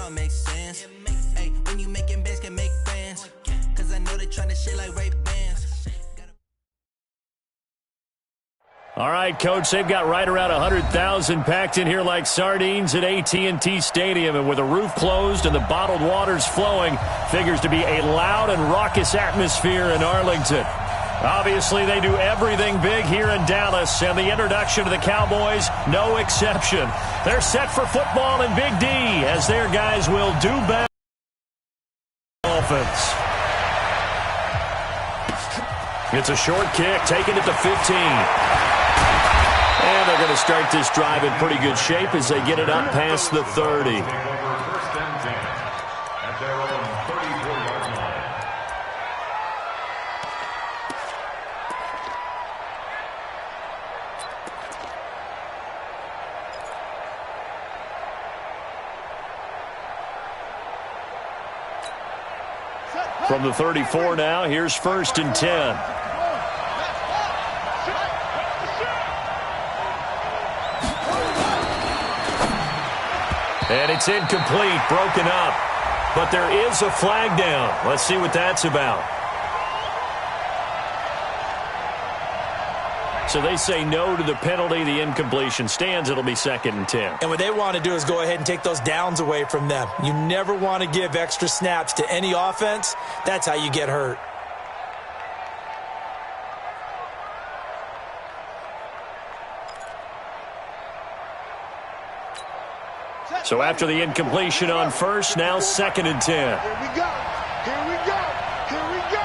all makes sense. Hey, when you making bands, can make fans. Cause I know they tryna shit like Ray-Bans. All right, Coach, they've got right around 100,000 packed in here like sardines at AT&T Stadium. And with the roof closed and the bottled waters flowing, figures to be a loud and raucous atmosphere in Arlington. Obviously, they do everything big here in Dallas, and the introduction to the Cowboys, no exception. They're set for football in Big D, as their guys will do battle. Offense. It's a short kick, taking it to 15. And they're going to start this drive in pretty good shape as they get it up past the 30. From the 34 now, here's 1st and 10. And it's incomplete, broken up. But there is a flag down. Let's see what that's about. So they say no to the penalty. The incompletion stands. It'll be 2nd and 10. And what they want to do is go ahead and take those downs away from them. You never want to give extra snaps to any offense. That's how you get hurt. So after the incompletion on 1st, now 2nd and 10. Here we go. Here we go. Here we go.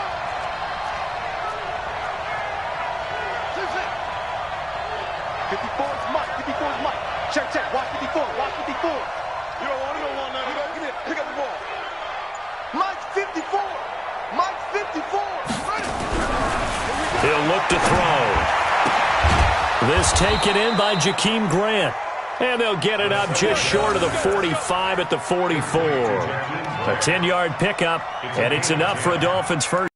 54 is Mike. 54 is Mike. Check, check. Watch 54. Watch 54. You don't want it. You don't want nothing. Give it. Pick up the ball. Mike's 54. Mike's 54. Run it. He'll look to throw. This taken in by Jakeem Grant. And they'll get it up just short of the 45 at the 44. A 10-yard pickup, and it's enough for a Dolphins first.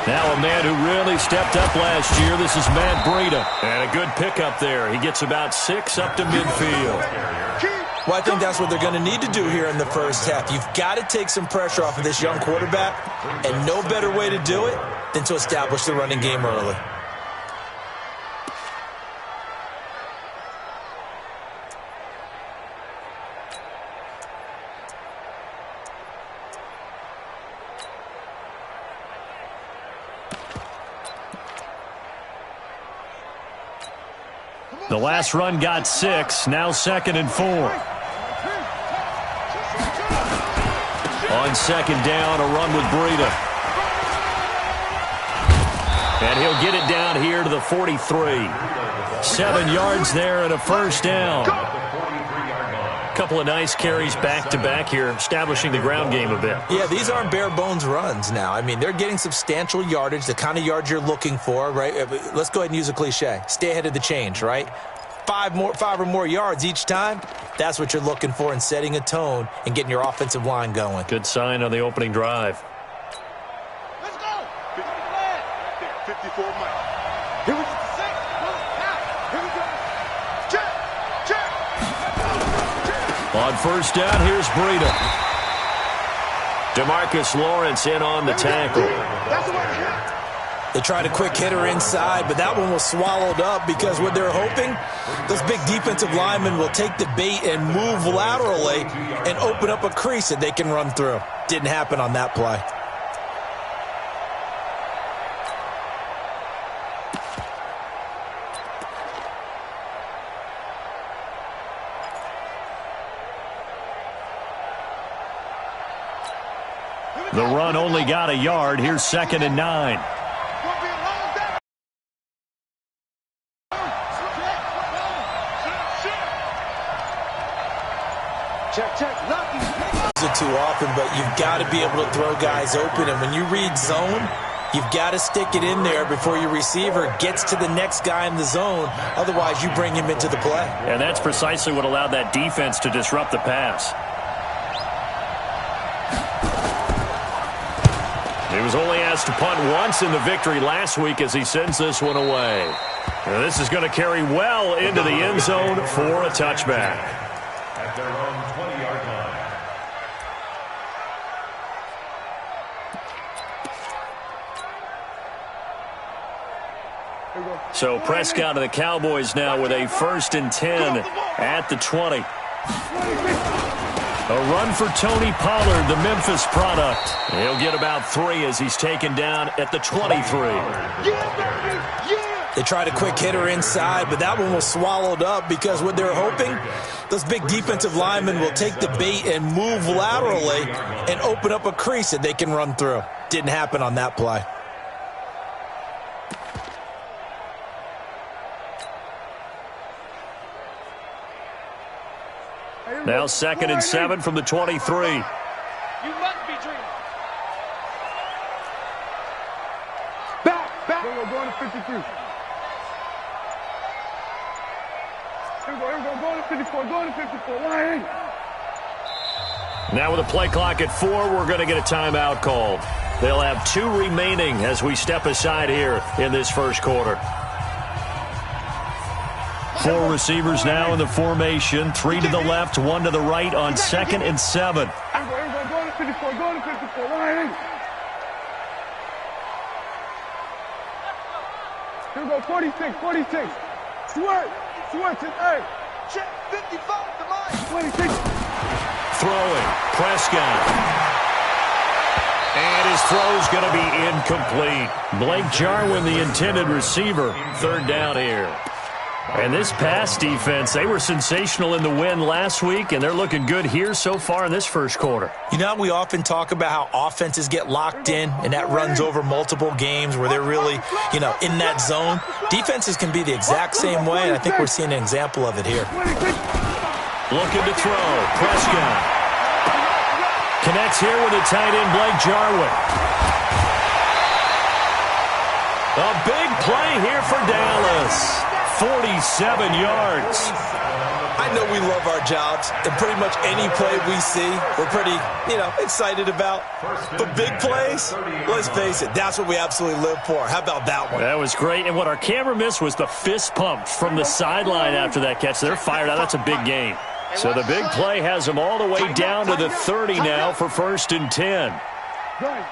Now a man who really stepped up last year. This is Matt Breida. And a good pickup there. He gets about 6 up to midfield. Well, I think that's what they're going to need to do here in the first half. You've got to take some pressure off of this young quarterback, and no better way to do it than to establish the running game early. The last run got 6, now 2nd and 4. On 2nd down, a run with Breida. And he'll get it down here to the 43. 7 yards there and a first down. Couple of nice carries back-to-back here, establishing the ground game a bit. Yeah, these aren't bare-bones runs now. I mean, they're getting substantial yardage, the kind of yards you're looking for, right? Let's go ahead and use a cliche. Stay ahead of the change, right? 5 or more yards each time, that's what you're looking for in setting a tone and getting your offensive line going. Good sign on the opening drive. Let's go. 54 Mike. Here we go. Here we go. Check. Check. On first down, here's Breida. DeMarcus Lawrence in on the tackle. That's the way. They tried a quick hitter inside, but that one was swallowed up because what they're hoping, those big defensive linemen will take the bait and move laterally and open up a crease that they can run through. Didn't happen on that play. The run only got a yard. Here's 2nd and 9. Check, check, lucky. It too often, but you've got to be able to throw guys open. And when you read zone, you've got to stick it in there before your receiver gets to the next guy in the zone. Otherwise, you bring him into the play. And that's precisely what allowed that defense to disrupt the pass. He was only asked to punt once in the victory last week as he sends this one away. And this is going to carry well into the end zone for a touchback. At their own 20-yard line. So Prescott and the Cowboys now with a 1st and 10 at the 20. A run for Tony Pollard, the Memphis product. He'll get about 3 as he's taken down at the 23. They tried a quick hitter inside, but that one was swallowed up because what they're hoping, those big defensive linemen will take the bait and move laterally and open up a crease that they can run through. Didn't happen on that play. Now 2nd and 7 from the 23. You must be dreaming. Back. Go to 53. Here we go. Go to 54. Go to 54. Line. Now with a play clock at 4, we're going to get a timeout called. They'll have 2 remaining as we step aside here in this first quarter. 4 receivers now in the formation. 3 to the left, 1 to the right on 2nd and 7. Go to 54. Go to 54. Line. Here we go. 46. Switch. Hey. Check 55 to line. 26. Throwing. Prescott. And his throw's going to be incomplete. Blake Jarwin, the intended receiver. 3rd down here. And this pass defense, they were sensational in the win last week, and they're looking good here so far in this first quarter. You know, we often talk about how offenses get locked in, and that runs over multiple games where they're really, in that zone. Defenses can be the exact same way, and I think we're seeing an example of it here. Looking to throw. Prescott. Connects here with the tight end, Blake Jarwin. A big play here for Dallas. 47 yards. I know we love our jobs, and pretty much any play we see, we're pretty, excited about. But big plays, let's face it, that's what we absolutely live for. How about that one? That was great, and what our camera missed was the fist pump from the sideline after that catch. They're fired out. That's a big game. So the big play has them all the way down to the 30 now for 1st and 10. Gun.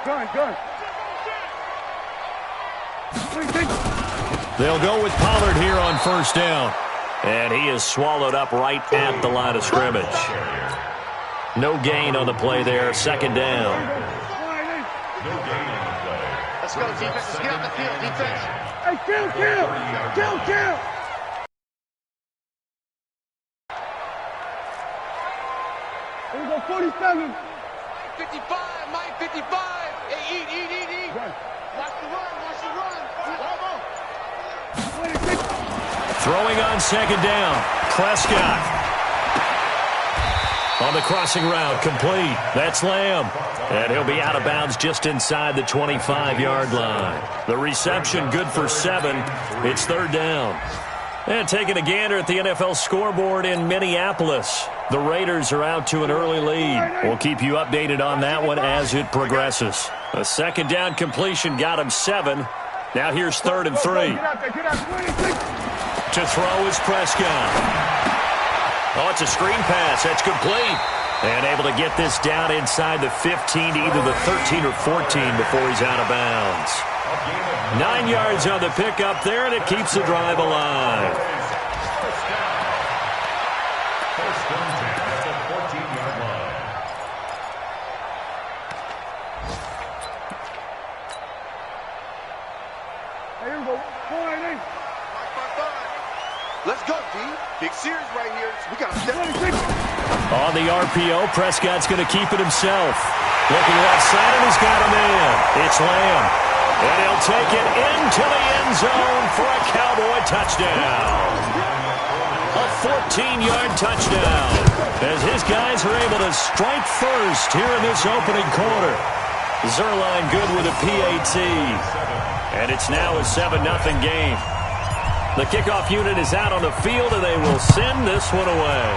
They'll go with Pollard here on 1st down. And he is swallowed up right at the line of scrimmage. No gain on the play there. 2nd down. Let's go, defense. Let's get on the field, defense. Hey, kill. Here we go, 47. 55, Mike, 55. Hey, eat. Watch the run. Throwing on 2nd down. Prescott. On the crossing route, complete. That's Lamb. And he'll be out of bounds just inside the 25-yard line. The reception good for 7. It's 3rd down. And taking a gander at the NFL scoreboard in Minneapolis. The Raiders are out to an early lead. We'll keep you updated on that one as it progresses. A 2nd down completion got him 7. Now here's 3rd and 3. To throw is Prescott. Oh, it's a screen pass. That's complete. And able to get this down inside the 15 to either the 13 or 14 before he's out of bounds. 9 yards on the pickup there, and it keeps the drive alive. First and 10 at the 14-yard line. Here we go. Let's go, D. Big series right here. We got to step. On the RPO, Prescott's going to keep it himself. Looking left side, and he's got a man. It's Lamb. And he'll take it into the end zone for a Cowboy touchdown. A 14-yard touchdown as his guys are able to strike first here in this opening quarter. Zerline good with a PAT. And it's now a 7-0 game. The kickoff unit is out on the field, and they will send this one away.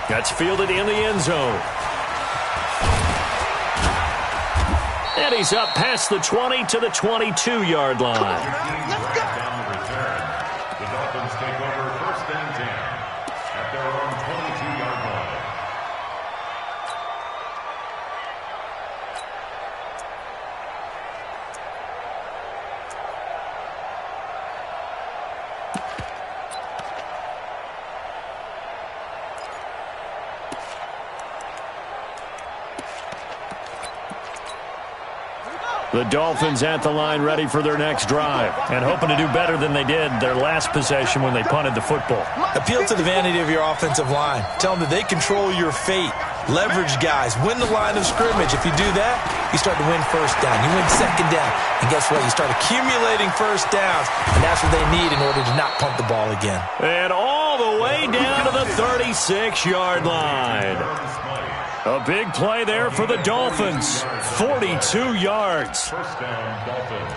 That's fielded in the end zone. And he's up past the 20 to the 22-yard line. Let's go. Down the return. The Dolphins take over 1st and 10 at their own 22-yard line. The Dolphins at the line ready for their next drive and hoping to do better than they did their last possession when they punted the football. Appeal to the vanity of your offensive line. Tell them that they control your fate. Leverage guys. Win the line of scrimmage. If you do that, you start to win first down. You win second down. And guess what? You start accumulating first downs. And that's what they need in order to not pump the ball again. And all the way down to the 36-yard line. A big play there for the Dolphins. 42 yards. First down, Dolphins.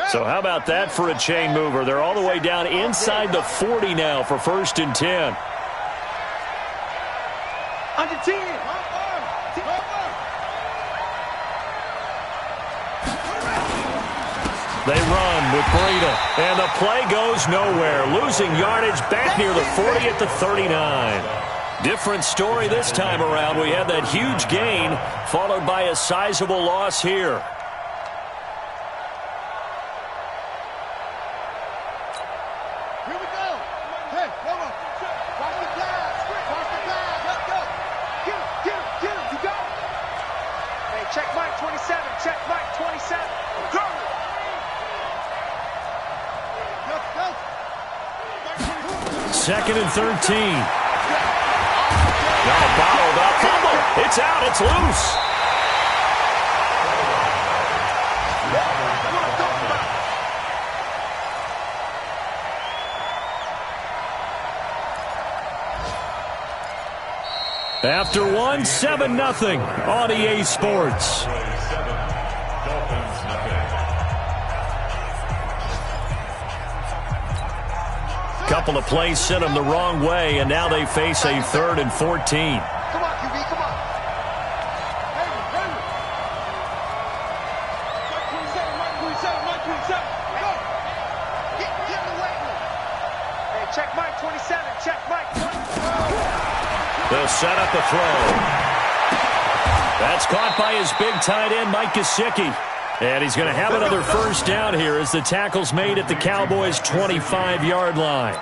So how about that for a chain mover? They're all the way down inside the 40 now for 1st and 10. Under 10. They run with Breida, and the play goes nowhere. Losing yardage back near the 40 at the 39. Different story this time around. We had that huge gain, followed by a sizable loss here. Here we go. Hey, come on. Watch the pass. Watch the pass. Let's go. Get him. You got it. Hey, check Mike 27. Check Mike 27. Go. 2nd and 13. No, bottled up. Fumble. It's out. It's loose. After one, 7-0 on EA Sports. Couple of plays sent them the wrong way, and now they face a 3rd and 14. Come on, QB, come on. Mike 27. Go. Get in the way. Hey, check Mike 27. Check Mike 27. They'll set up the throw. That's caught by his big tight end, Mike Gesicki. And he's going to have another first down here as the tackle's made at the Cowboys' 25-yard line.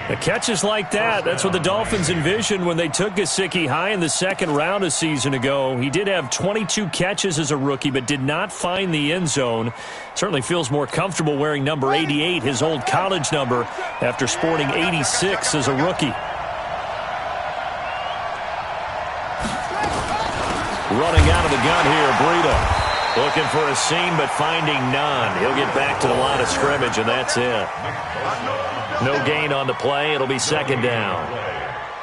The catches like that, that's what the Dolphins envisioned when they took Gesicki high in the 2nd round a season ago. He did have 22 catches as a rookie, but did not find the end zone. Certainly feels more comfortable wearing number 88, his old college number, after sporting 86 as a rookie. Running out of the gun here, Breida. Looking for a seam, but finding none. He'll get back to the line of scrimmage, and that's it. No gain on the play. It'll be 2nd down.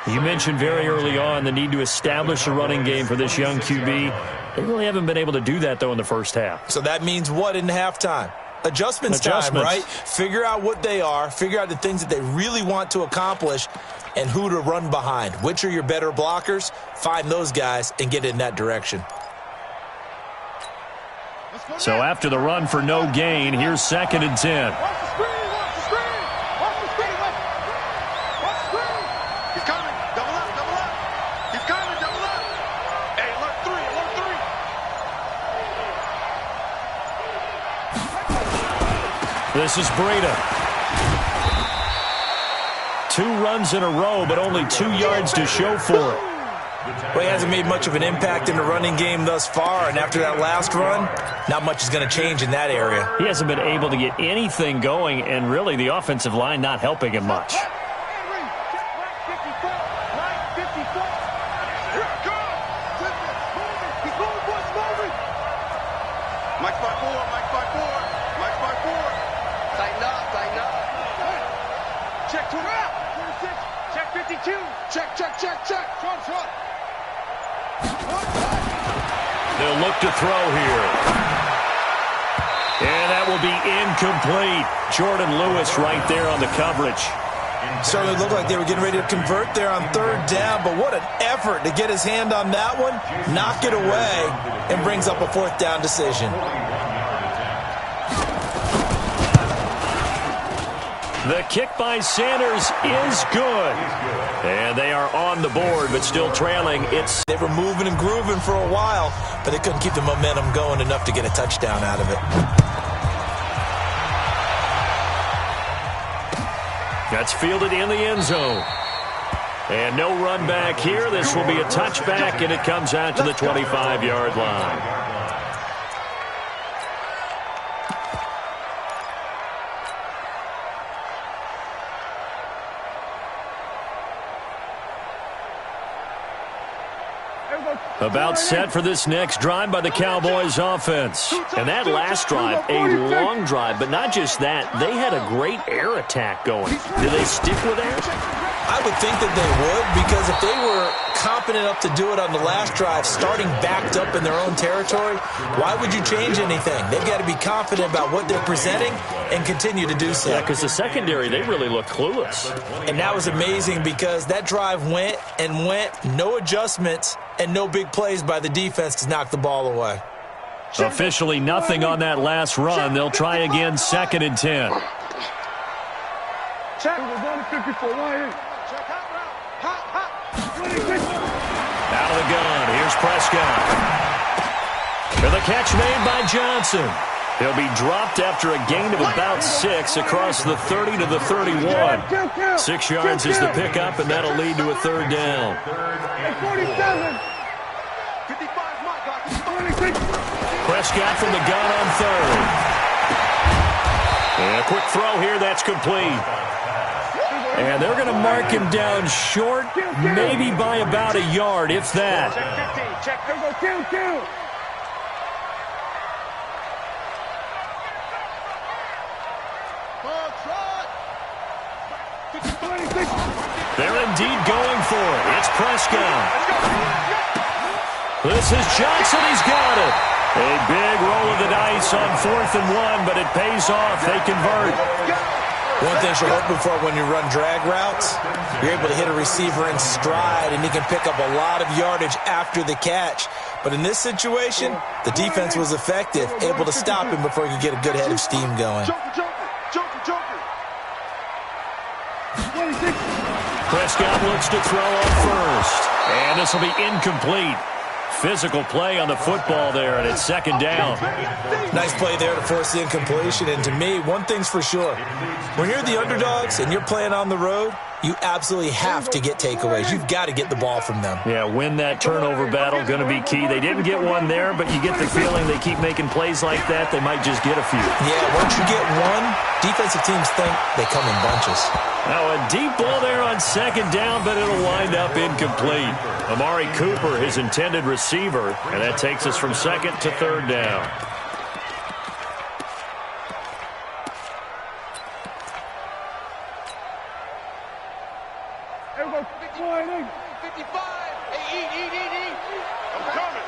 You mentioned very early on the need to establish a running game for this young QB. They really haven't been able to do that, though, in the first half. So that means what in halftime? Adjustments time, right? Figure out what they are. Figure out the things that they really want to accomplish and who to run behind. Which are your better blockers? Find those guys and get in that direction. So after the run for no gain, here's 2nd and 10. Watch the screen. Watch the screen. Watch the screen. Watch the screen. He's coming. Double up. Double up. He's coming. Double up. Hey, alert 3. Alert 3. This is Breida. 2 runs in a row, but only 2 yards to show for it. Well, he hasn't made much of an impact in the running game thus far, and after that last run, not much is going to change in that area. He hasn't been able to get anything going, and really the offensive line not helping him much. Here it comes. He's moving, boys, moving. Mike's by 4, Mike's by 4, Mike's by 4. Tighten up, tighten up. Check 26, check 52. Check. Shot. They'll look to throw here. And that will be incomplete. Jordan Lewis right there on the coverage. Certainly looked like they were getting ready to convert there on third down, but what an effort to get his hand on that one, knock it away, and brings up a fourth down decision. The kick by Sanders is good. And they are on the board, but still trailing. They were moving and grooving for a while, but they couldn't keep the momentum going enough to get a touchdown out of it. That's fielded in the end zone. And no run back here. This will be a touchback, and it comes out to the 25-yard line. About set for this next drive by the Cowboys offense. And that last drive, a long drive, but not just that. They had a great air attack going. Do they stick with that? I would think that they would, because if they were confident enough to do it on the last drive, starting backed up in their own territory, why would you change anything? They've got to be confident about what they're presenting and continue to do so. Yeah, because the secondary, they really looked clueless. And that was amazing because that drive went, no adjustments, and no big plays by the defense to knock the ball away. Officially nothing on that last run. They'll try again, 2nd and 10. Check. We're going to 54. Right. Check hot. Out of the gun. Here's Prescott. And the catch made by Johnson. He'll be dropped after a gain of about 6 across the 30 to the 31. 6 yards is the pickup, and that'll lead to a third down. 47. 55, Prescott from the gun on third. And a quick throw here. That's complete. And they're going to mark him down short, maybe by about a yard, if that. Check 15. Check. Go. They're indeed going for it. It's Prescott. This is Johnson. He's got it. A big roll of the dice on 4th and 1, but it pays off. They convert. One thing you're hoping for when you run drag routes, you're able to hit a receiver in stride, and he can pick up a lot of yardage after the catch. But in this situation, the defense was effective, able to stop him before he could get a good head of steam going. Prescott looks to throw on first. And this will be incomplete. Physical play on the football there, and it's 2nd down. Nice play there to force the incompletion. And to me, one thing's for sure. When you're the underdogs and you're playing on the road, you absolutely have to get takeaways. You've got to get the ball from them. Yeah, win that turnover battle, going to be key. They didn't get one there, but you get the feeling they keep making plays like that, they might just get a few. Yeah, once you get one, defensive teams think they come in bunches. Now a deep ball there on 2nd down, but it'll wind up incomplete. Amari Cooper, his intended receiver, and that takes us from 2nd to 3rd down. Everybody, 55. Hey, eat. I'm coming.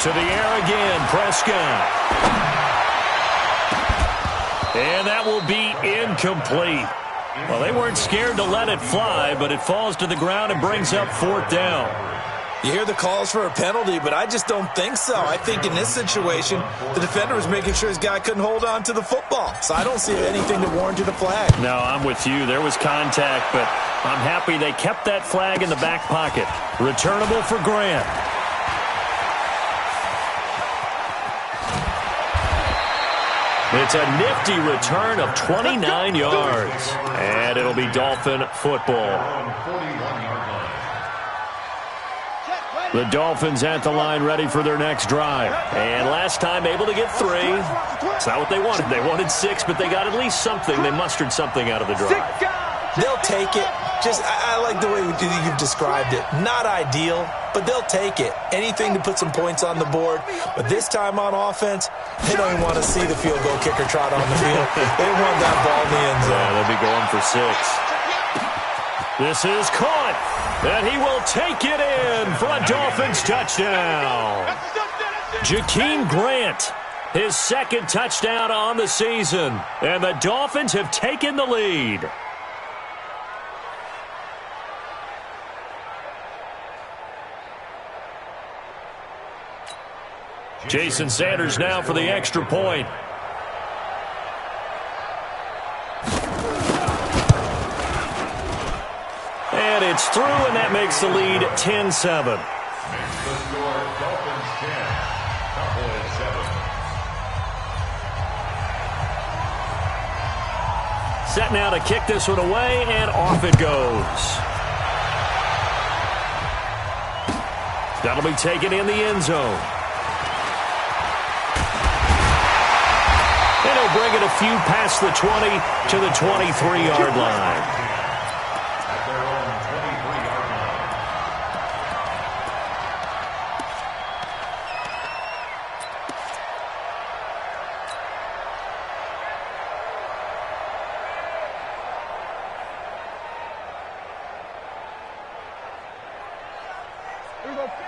To the air again, Prescott. And that will be incomplete. Well, they weren't scared to let it fly, but it falls to the ground and brings up 4th down. You hear the calls for a penalty, but I just don't think so. I think in this situation, the defender was making sure his guy couldn't hold on to the football. So I don't see anything that warranted a flag. No, I'm with you. There was contact, but I'm happy they kept that flag in the back pocket. Returnable for Grant. It's a nifty return of 29 yards. And it'll be Dolphin football. The Dolphins at the line ready for their next drive. And last time able to get 3. It's not what they wanted. They wanted 6, but they got at least something. They mustered something out of the drive. They'll take it. I like the way you've described it. Not ideal, but they'll take it. Anything to put some points on the board. But this time on offense, they don't even want to see the field goal kicker trot on the field. They want that ball in the end zone. Yeah, they'll be going for 6. This is caught, and he will take it in for a Dolphins touchdown. Jakeem Grant, his second touchdown on the season, and the Dolphins have taken the lead. Jason Sanders now for the extra point. And it's through, and that makes the lead 10-7. Makes the score Dolphins 10, Cowboys 7. Set now to kick this one away, and off it goes. That'll be taken in the end zone. And he'll bring it a few past the 20 to the 23-yard line. At their own 23-yard line.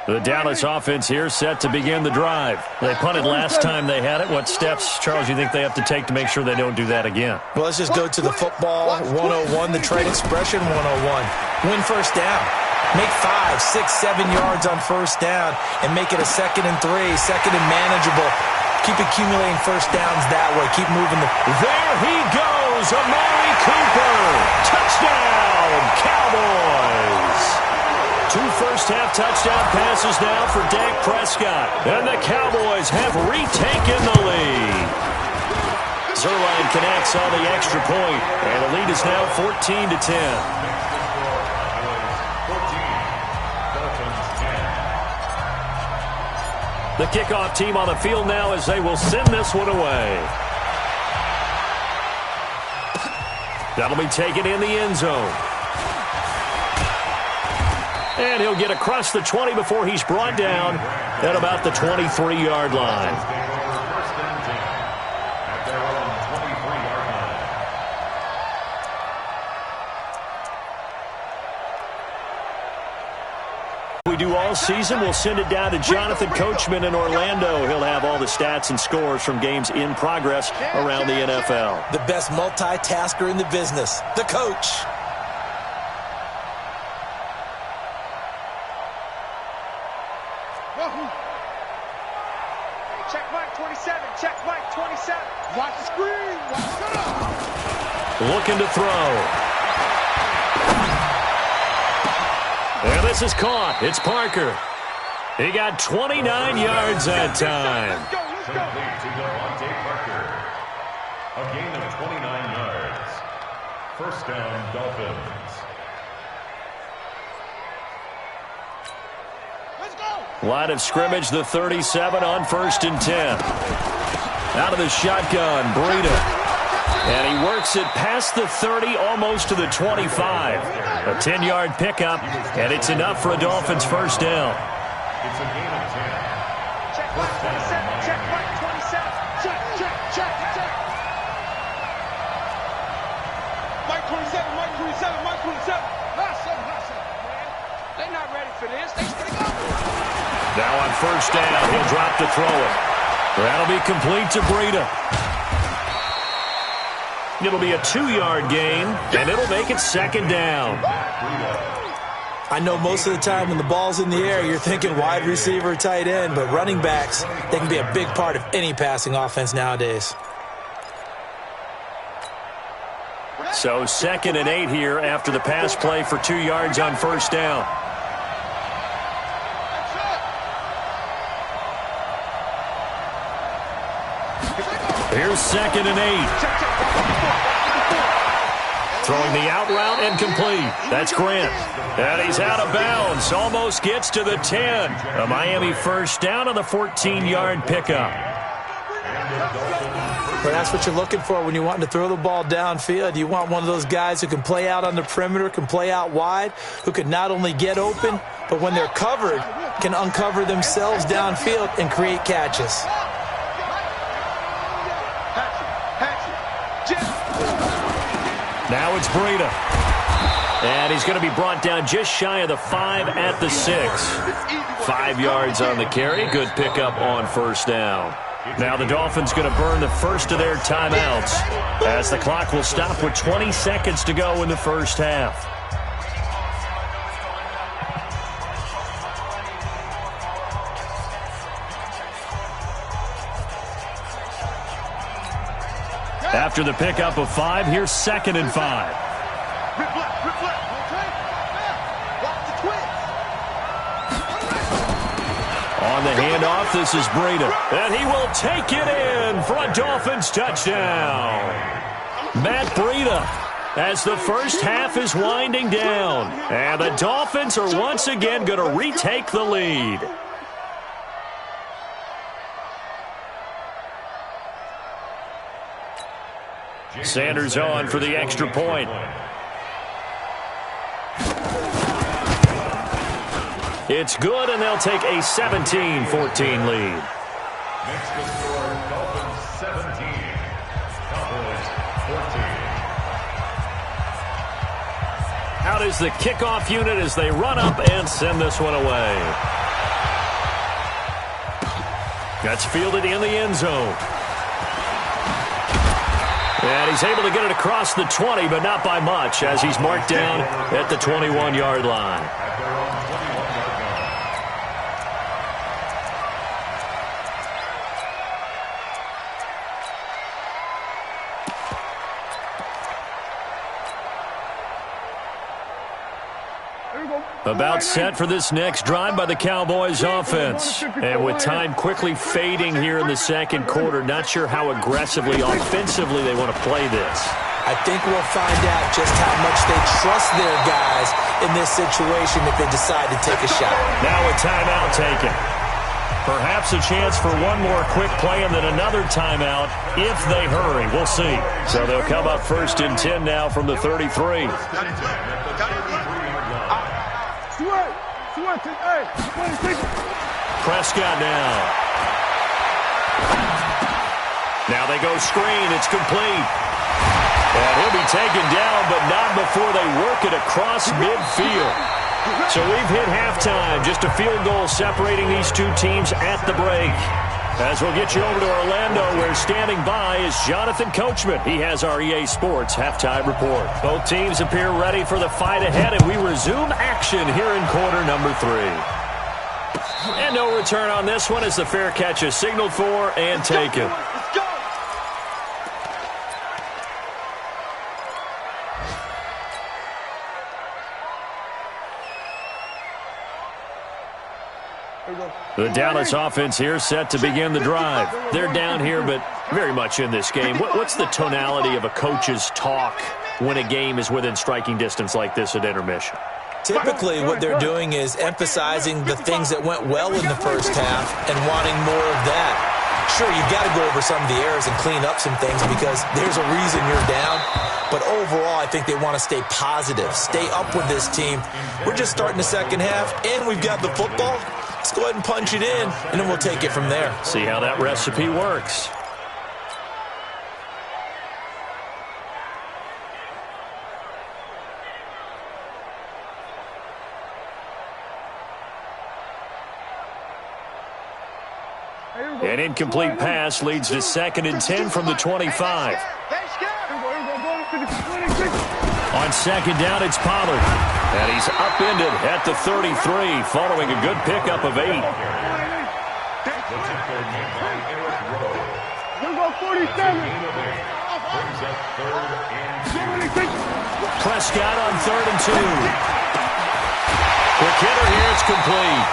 The Dallas offense here set to begin the drive. They punted last time they had it. What steps, Charles, you think they have to take to make sure they don't do that again? Well, let's just go to the football 101, the trade expression 101. Win first down. Make 5, 6, 7 yards on first down and make it a 2nd and 3, second and manageable. Keep accumulating first downs that way. Keep moving. There he goes, Amari Cooper. Touchdown, Cowboys. 2 first-half touchdown passes now for Dak Prescott. And the Cowboys have retaken the lead. Zerline connects on the extra point, and the lead is now 14-10. The kickoff team on the field now as they will send this one away. That'll be taken in the end zone. And he'll get across the 20 before he's brought down at about the 23-yard line. We do all season. We'll send it down to Jonathan Coachman in Orlando. He'll have all the stats and scores from games in progress around the NFL. The best multitasker in the business, the coach. Check Mike 27. Check Mike 27. Watch the screen. Watch the looking to throw. And this is caught. It's Parker. He got 29 yards that time. Complete to Devontae Parker. A gain of 29 yards. First down, Dolphins. Line of scrimmage, the 37 on 1st and 10. Out of the shotgun, Breida. And he works it past the 30, almost to the 25. A 10-yard pickup, and it's enough for a Dolphins first down. It's a gain of 10. Check Mike 27. Check Mike 27. Check, check, check, check. Mike 27, Mike 27, Mike 27. Hustle, hustle, man. They're not ready for this. They still go. Now on first down, he'll drop to throw it. That'll be complete to Breida. It'll be a 2-yard gain, and it'll make it 2nd down. I know most of the time when the ball's in the air, you're thinking wide receiver, tight end, but running backs, they can be a big part of any passing offense nowadays. So 2nd and 8 here after the pass play for 2 yards on first down. Here's 2nd and 8. Throwing the out route and complete. That's Grant. And he's out of bounds. Almost gets to the 10. A Miami first down on the 14-yard pickup. And the Dolphins Well, that's what you're looking for when you want to throw the ball downfield. You want one of those guys who can play out on the perimeter, can play out wide, who can not only get open, but when they're covered, can uncover themselves downfield and create catches. Now it's Breida. And he's going to be brought down just shy of the 5 at the 6. 5 yards on the carry. Good pickup on first down. Now the Dolphins going to burn the first of their timeouts as the clock will stop with 20 seconds to go in the first half. After the pickup of 5, here's 2nd and 5. On the handoff, this is Breida. And he will take it in for a Dolphins touchdown. Matt Breida as the first half is winding down. And the Dolphins are once again going to retake the lead. Sanders on for the extra point. It's good, and they'll take a 17-14 lead. Next to score, Dolphins 17, Cowboys 14. Out is the kickoff unit as they run up and send this one away. That's fielded in the end zone. And he's able to get it across the 20, but not by much, as he's marked down at the 21-yard line. At their own 21-yard line. About set for this next drive by the Cowboys offense. And with time quickly fading here in the second quarter, not sure how aggressively, offensively they want to play this. I think we'll find out just how much they trust their guys in this situation if they decide to take a shot. Now a timeout taken. Perhaps a chance for one more quick play and then another timeout if they hurry. We'll see. So they'll come up 1st and 10 now from the 33. Prescott now. Now they go screen. It's complete. And he'll be taken down, but not before they work it across midfield. So we've hit halftime. Just a field goal separating these two teams at the break. As we'll get you over to Orlando, where standing by is Jonathan Coachman. He has our EA Sports halftime report. Both teams appear ready for the fight ahead, and we resume action here in quarter number 3. And no return on this one as the fair catch is signaled for and taken. Let's go! The Dallas offense here set to begin the drive. They're down here, but very much in this game. What's the tonality of a coach's talk when a game is within striking distance like this at intermission? Typically, what they're doing is emphasizing the things that went well in the first half and wanting more of that. Sure, you've got to go over some of the errors and clean up some things because there's a reason you're down. But overall, I think they want to stay positive, stay up with this team. We're just starting the second half, and we've got the football. Let's go ahead and punch it in, and then we'll take it from there. See how that recipe works. An incomplete pass leads to 2nd and 10 from the 25. On 2nd down, it's Pollard. And he's upended at the 33, following a good pickup of 8. Prescott on 3rd and 2. Quick hitter here, it's complete.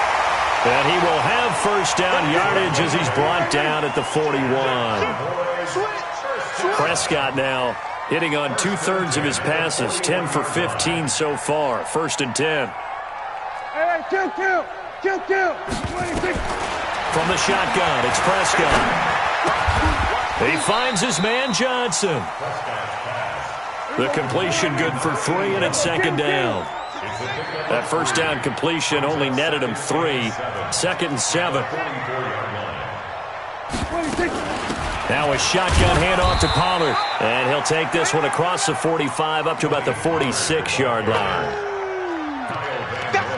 And he will have first down yardage as he's brought down at the 41. Prescott now hitting on 2/3 of his passes, 10 for 15 so far. 1st and 10. From the shotgun, it's Prescott. He finds his man Johnson. The completion good for 3, and it's second down. That first down completion only netted him 3. Second and 7. Now a shotgun handoff to Pollard. And he'll take this one across the 45 up to about the 46-yard line.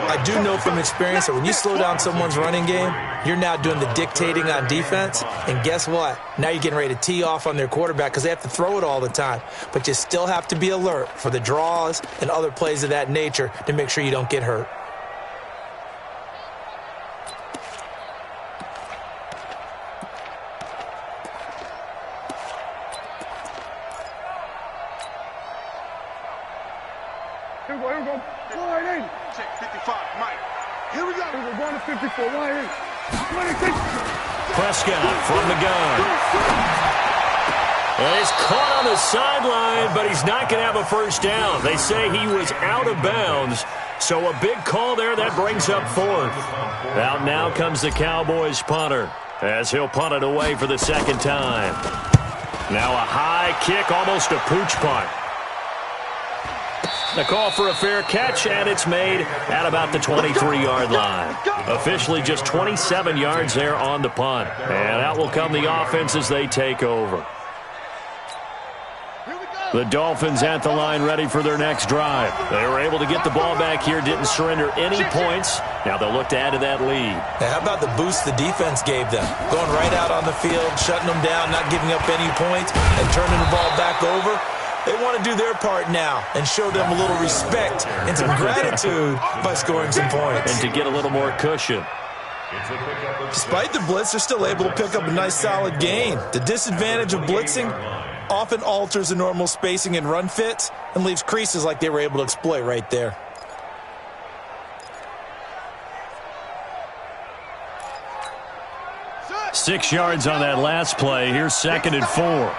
I do know from experience that when you slow down someone's running game, you're now doing the dictating on defense. And guess what? Now you're getting ready to tee off on their quarterback because they have to throw it all the time. But you still have to be alert for the draws and other plays of that nature to make sure you don't get hurt. Here we go. Wide in. Check 55, Mike. Here we go. We're going to 54. Wide in. 26. Prescott from the gun. And he's caught on the sideline, but he's not going to have a first down. They say he was out of bounds. So a big call there that brings up 4th. Out now comes the Cowboys punter as he'll punt it away for the second time. Now a high kick, almost a pooch punt. The call for a fair catch, and it's made at about the 23-yard line. Officially just 27 yards there on the punt. And out will come the offense as they take over. The Dolphins at the line ready for their next drive. They were able to get the ball back here, didn't surrender any points. Now they'll look to add to that lead. Now, how about the boost the defense gave them? Going right out on the field, shutting them down, not giving up any points, and turning the ball back over. They want to do their part now and show them a little respect and some gratitude by scoring some points. And to get a little more cushion. Despite the blitz, they're still able to pick up a nice solid gain. The disadvantage of blitzing often alters the normal spacing and run fits and leaves creases like they were able to exploit right there. Six yards on that last play. Here's second and 4.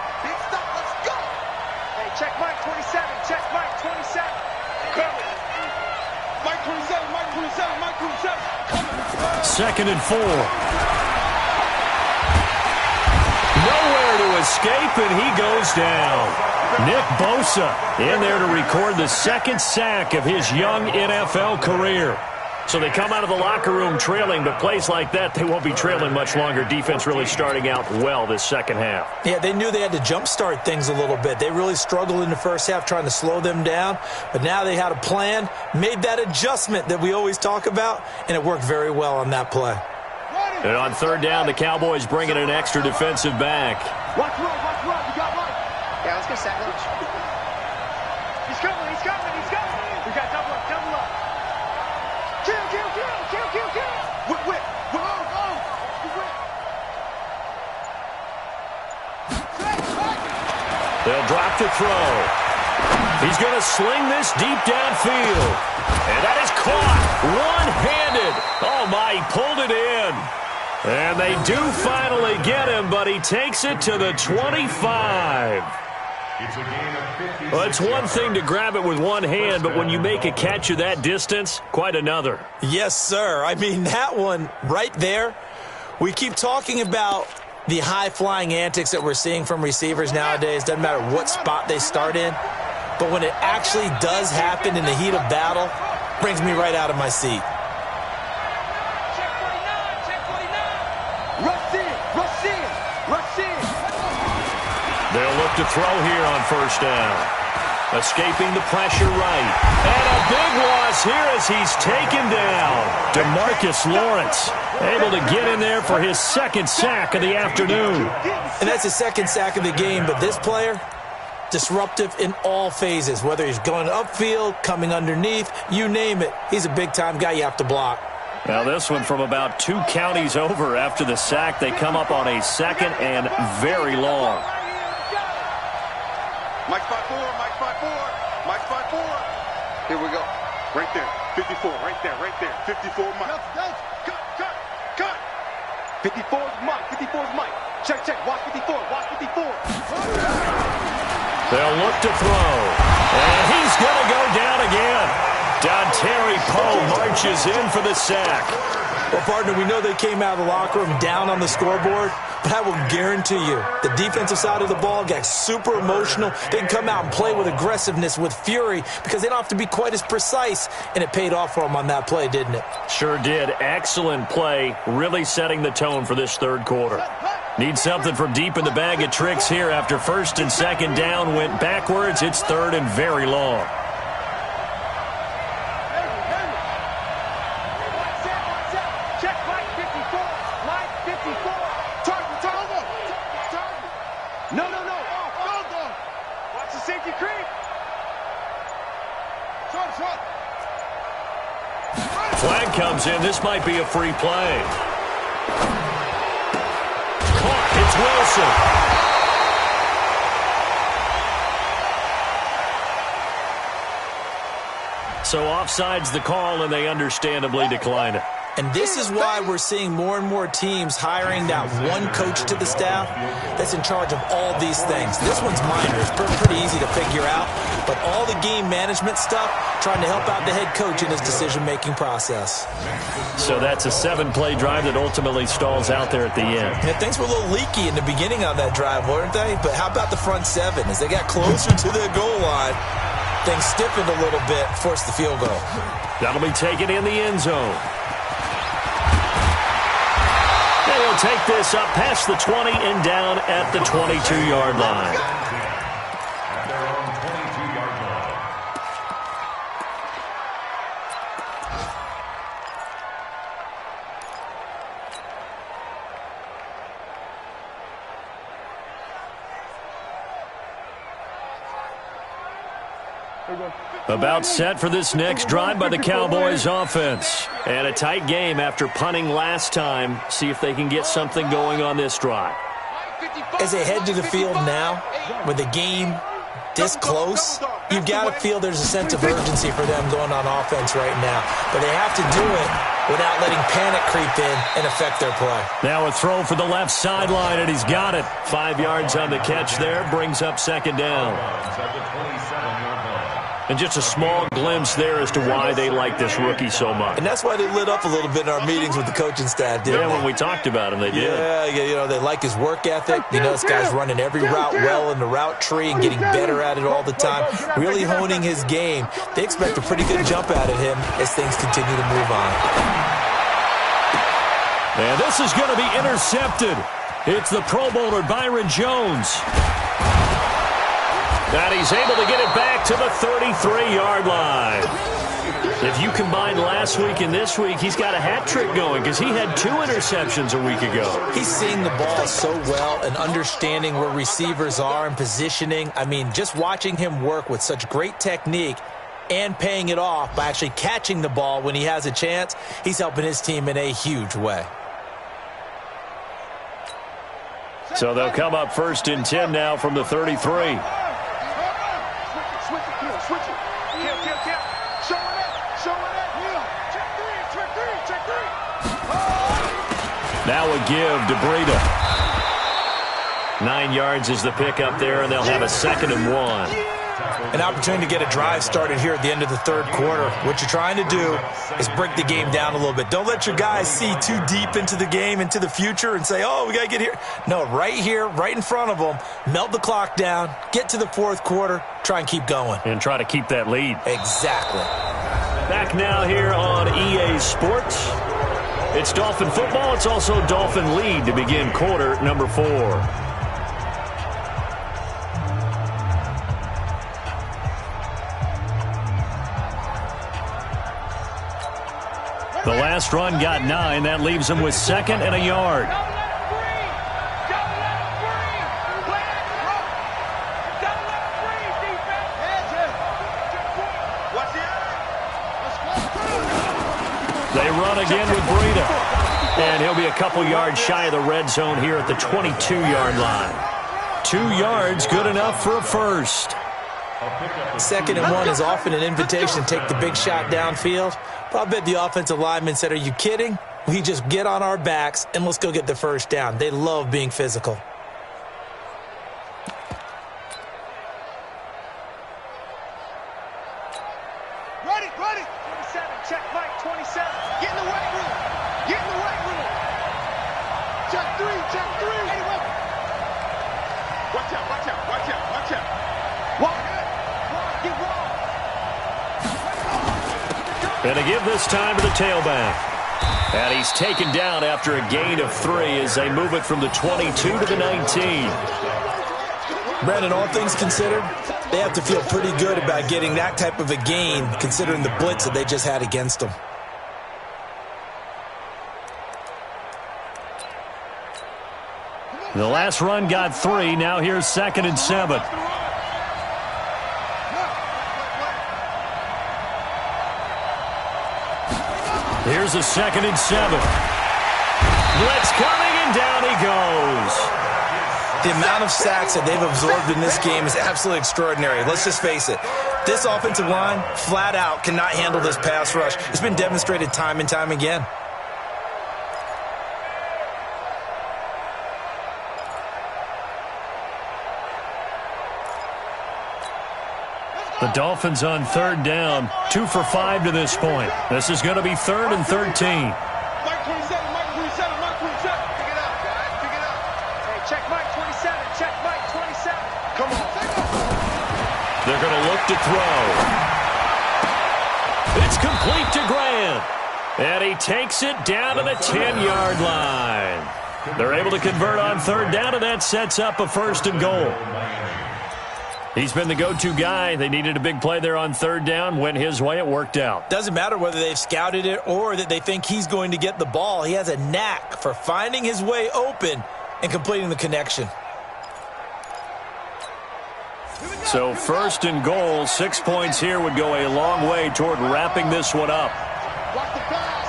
Check Mike 27. Check Mike 27. Mike 27. Mike 27. Mike 27. Second and 4. Nowhere to escape, and he goes down. Nick Bosa in there to record the second sack of his young NFL career. So they come out of the locker room trailing, but plays like that, they won't be trailing much longer. Defense really starting out well this second half. Yeah, they knew they had to jumpstart things a little bit. They really struggled in the first half trying to slow them down, but now they had a plan, made that adjustment that we always talk about, and it worked very well on that play. And on third down, the Cowboys bring in an extra defensive back. Watch run. You got one. Yeah, let's get sack lunch. He's coming. We got double up. Kill. Whip. They'll drop to throw. He's going to sling this deep downfield. And that is caught one-handed. Oh, my, he pulled it in. And they do finally get him, but he takes it to the 25. Well, it's one thing to grab it with one hand, but when you make a catch of that distance, quite another. Yes, sir. I mean, that one right there, we keep talking about the high-flying antics that we're seeing from receivers nowadays. Doesn't matter what spot they start in. But when it actually does happen in the heat of battle, brings me right out of my seat. Rush in. They'll look to throw here on first down. Escaping the pressure right. And a big loss here as he's taken down. DeMarcus Lawrence able to get in there for his second sack of the afternoon. And that's his second sack of the game, but this player, disruptive in all phases, whether he's going upfield, coming underneath, you name it. He's a big-time guy you have to block. Now this one from about 2 counties over after the sack. They come up on a second and very long. Mike 5-4. Here we go. Right there. 54. Right there. 54 Mike. Cut. 54 is Mike. Check. Watch 54. They'll look to throw. And he's going to go down again. Dontari Poe marches in for the sack. Well, partner, we know they came out of the locker room down on the scoreboard. but I will guarantee you the defensive side of the ball got super emotional. They can come out and play with aggressiveness, with fury, because they don't have to be quite as precise, and it paid off for them on that play, didn't it? Sure did. Excellent play, really setting the tone for this third quarter. Need something from deep in the bag of tricks here after first and second down went backwards. It's third and very long. Check Mike 54. Mike 54. Target. No. Watch the safety creep. Short. Flag comes in. This might be a free play. Caught. It's Wilson. So offside's the call, and they understandably decline it. And this is why we're seeing more and more teams hiring that one coach to the staff that's in charge of all these things. This one's minor. It's pretty easy to figure out. But all the game management stuff, trying to help out the head coach in his decision-making process. So that's a 7-play drive that ultimately stalls out there at the end. Yeah, things were a little leaky in the beginning on that drive, weren't they? But how about the front seven? As they got closer to the goal line, things stiffened a little bit, forced the field goal. That'll be taken in the end zone. They'll take this up past the 20 and down at the 22-yard line. At their own 22-yard line. About set for this next drive by the Cowboys offense. And a tight game after punting last time. See if they can get something going on this drive. As they head to the field now, with the game this close, you've got to feel there's a sense of urgency for them going on offense right now. But they have to do it without letting panic creep in and affect their play. Now a throw for the left sideline, and he's got it. 5 yards on the catch there, brings up second down. At the 27-yard line. And just a small glimpse there as to why they like this rookie so much. And that's why they lit up a little bit in our meetings with the coaching staff, didn't they? When we talked about him, they did. Yeah, you know, they like his work ethic. You know, this guy's running every route well in the route tree and getting better at it all the time, really honing his game. They expect a pretty good jump out of him as things continue to move on. And this is going to be intercepted. It's the Pro Bowler Byron Jones. And he's able to get it back to the 33-yard line. If you combine last week and this week, he's got a hat trick going because he had 2 interceptions a week ago. He's seeing the ball so well and understanding where receivers are and positioning. I mean, just watching him work with such great technique and paying it off by actually catching the ball when he has a chance, he's helping his team in a huge way. So they'll come up first and 10 now from the 33. Switch it. Kill. Show it. Check three. Now a give to Breida. 9 yards is the pickup there, and they'll have a 2nd and 1. An opportunity to get a drive started here at the end of the third quarter. What you're trying to do is break the game down a little bit. Don't let your guys see too deep into the game, into the future, and say, oh, we got to get here. No, right here, right in front of them, melt the clock down, get to the fourth quarter, try and keep going. And try to keep that lead. Exactly. Back now here on EA Sports. It's Dolphin football. It's also Dolphin lead to begin quarter number 4. The last run got 9. That leaves them with 2nd and a yard. They run again with Breida. And he'll be a couple yards shy of the red zone here at the 22-yard line. 2 yards, good enough for a first. 2nd and 1 is often an invitation to take the big shot downfield. But I bet the offensive lineman said, are you kidding? We just get on our backs and let's go get the first down. They love being physical. Ready. 27, check Mike, 27. Get in the weight room. Check three. Watch out, watch out, watch out, watch out. Walk it. Get wrong. And to give this time to the tailback. And he's taken down after a gain of 3 as they move it from the 22 to the 19. Brandon, all things considered, they have to feel pretty good about getting that type of a gain considering the blitz that they just had against them. The last run got 3. Now here's 2nd and 7. Here's a 2nd and 7. Blitz coming, and down he goes. The amount of sacks that they've absorbed in this game is absolutely extraordinary. Let's just face it. This offensive line, flat out, cannot handle this pass rush. It's been demonstrated time and time again. The Dolphins on 3rd down, 2 for 5 to this point. This is going to be 3rd and 13. Mike 27, Mike 27, Mike 27. Pick it up, guys, pick it up. Hey, check Mike 27, check Mike 27. Come on. They're going to look to throw. It's complete to Grant. And he takes it down to the 10-yard line. They're able to convert on 3rd down, and that sets up a 1st and goal. He's been the go-to guy. They needed a big play there on 3rd down. Went his way. It worked out. Doesn't matter whether they've scouted it or that they think he's going to get the ball. He has a knack for finding his way open and completing the connection. So 1st and goal, 6 points here would go a long way toward wrapping this one up. Watch the pass.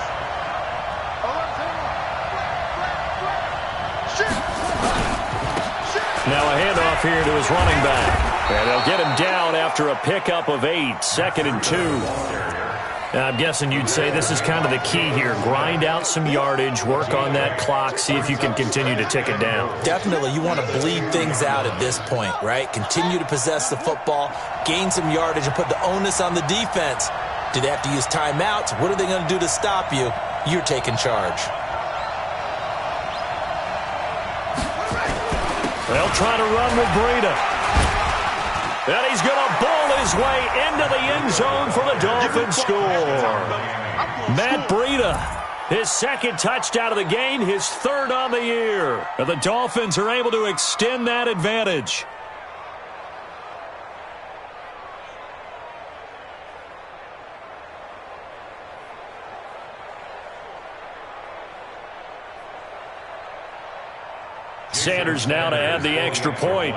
Now a handoff here to his running back. And they'll get him down after a pickup of 8, 2nd and 2. I'm guessing you'd say this is kind of the key here. Grind out some yardage, work on that clock, see if you can continue to tick it down. Definitely, you want to bleed things out at this point, right? Continue to possess the football, gain some yardage, and put the onus on the defense. Do they have to use timeouts? What are they going to do to stop you? You're taking charge. They'll try to run with Breida. And he's going to bowl his way into the end zone for the Dolphins score. Matt Breida, his 2nd touchdown of the game, his 3rd on the year. And the Dolphins are able to extend that advantage. Sanders now to add the extra point.